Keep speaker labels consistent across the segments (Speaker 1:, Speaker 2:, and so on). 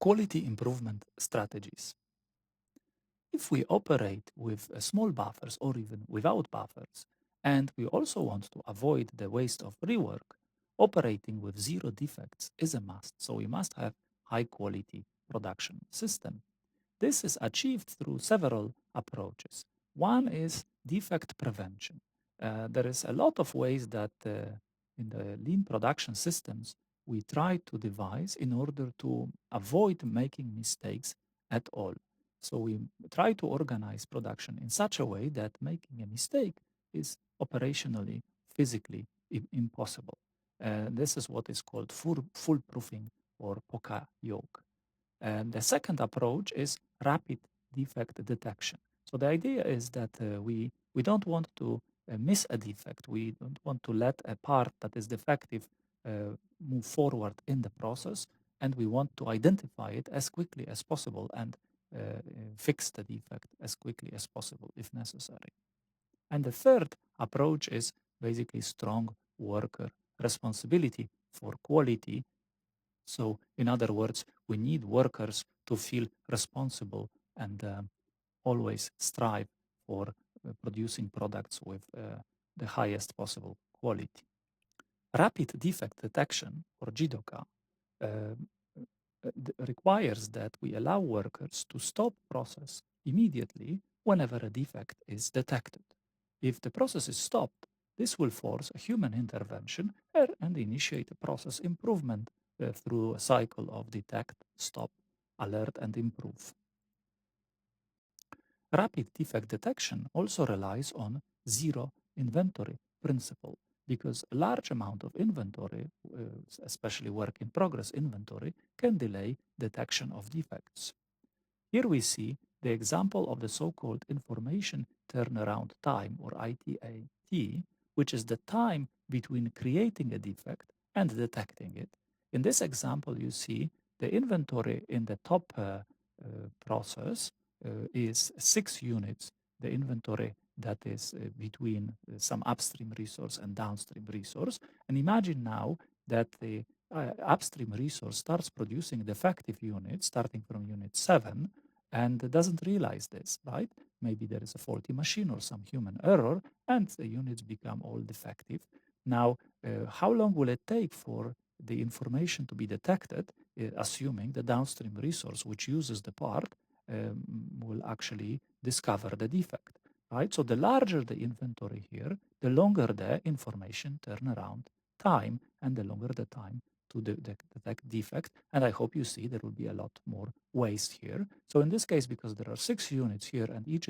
Speaker 1: Quality improvement strategies. If we operate with small buffers or even without buffers, and we also want to avoid the waste of rework, operating with zero defects is a must. So we must have high quality production system. This is achieved through several approaches. One is defect prevention. There is a lot of ways that in the lean production systems we try to devise in order to avoid making mistakes at all. So we try to organize production in such a way that making a mistake is operationally, physically impossible. This is what is called foolproofing or poka yoke. And the second approach is rapid defect detection. So the idea is that we don't want to miss a defect. We don't want to let a part that is defective move forward in the process, and we want to identify it as quickly as possible and fix the defect as quickly as possible if necessary. And the third approach is basically strong worker responsibility for quality. So, in other words, we need workers to feel responsible and always strive for producing products with the highest possible quality. Rapid defect detection, or JDOCA, requires that we allow workers to stop process immediately whenever a defect is detected. If the process is stopped, this will force a human intervention and initiate a process improvement through a cycle of detect, stop, alert, and improve. Rapid defect detection also relies on zero inventory principle because a large amount of inventory, especially work in progress inventory, can delay detection of defects. Here we see the example of the so-called information turnaround time, or ITAT, which is the time between creating a defect and detecting it. In this example, you see the inventory in the top process is 6 units, the inventory that is between some upstream resource and downstream resource. And imagine now that the upstream resource starts producing defective units starting from unit 7 and doesn't realize this, right? Maybe there is a faulty machine or some human error, and the units become all defective. Now, how long will it take for the information to be detected, assuming the downstream resource which uses the part will actually discover the defect, right? So the larger the inventory here, the longer the information turnaround time and the longer the time to detect defect. And I hope you see there will be a lot more waste here. So in this case, because there are 6 units here and each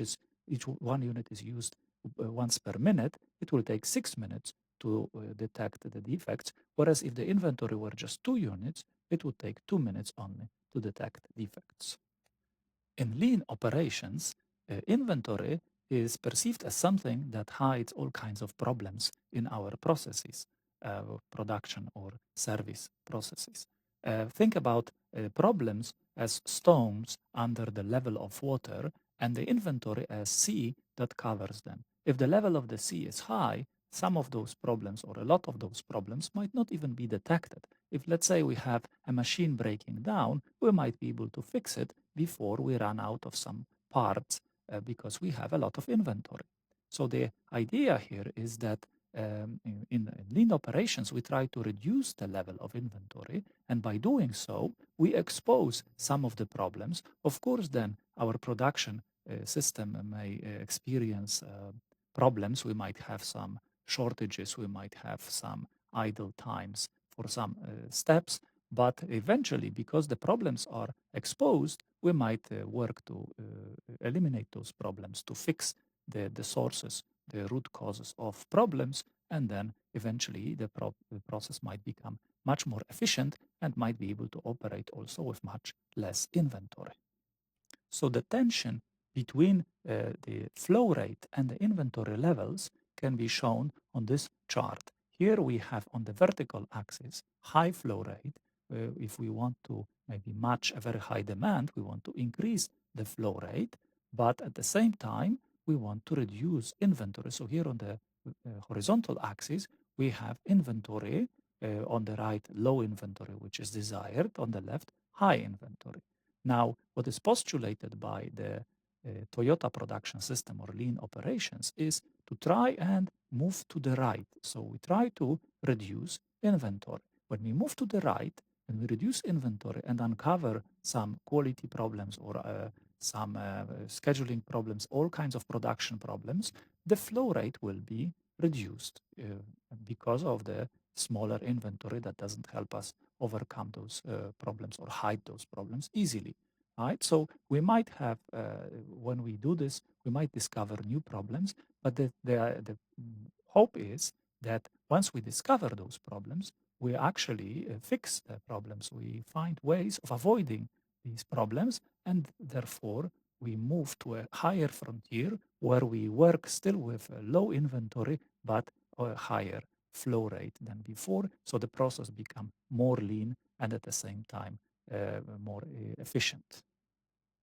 Speaker 1: one unit is used once per minute, it will take 6 minutes to detect the defects. Whereas if the inventory were just 2 units, it would take 2 minutes only to detect defects. In lean operations, inventory is perceived as something that hides all kinds of problems in our processes, production or service processes. Think about problems as stones under the level of water and the inventory as sea that covers them. If the level of the sea is high, some of those problems or a lot of those problems might not even be detected. If, let's say, we have a machine breaking down, we might be able to fix it before we run out of some parts because we have a lot of inventory. So the idea here is that in lean operations, we try to reduce the level of inventory. And by doing so, we expose some of the problems. Of course, then our production system may experience problems. We might have some shortages. We might have some idle times for some steps. But eventually, because the problems are exposed, we might work to eliminate those problems, to fix the sources, the root causes of problems, and then eventually the process might become much more efficient and might be able to operate also with much less inventory. So the tension between the flow rate and the inventory levels can be shown on this chart. Here we have on the vertical axis high flow rate. If we want to maybe match a very high demand, we want to increase the flow rate, but at the same time, we want to reduce inventory. So here on the horizontal axis, we have inventory on the right, low inventory, which is desired, on the left, high inventory. Now, what is postulated by the Toyota production system or lean operations is to try and move to the right. So we try to reduce inventory. When we move to the right, when we reduce inventory and uncover some quality problems or some scheduling problems, all kinds of production problems, the flow rate will be reduced because of the smaller inventory that doesn't help us overcome those problems or hide those problems easily. Right? So we might have, when we do this, we might discover new problems, but the hope is that once we discover those problems, we actually fix the problems. We find ways of avoiding these problems, and therefore we move to a higher frontier where we work still with a low inventory but a higher flow rate than before. So the process become more lean and at the same time more efficient.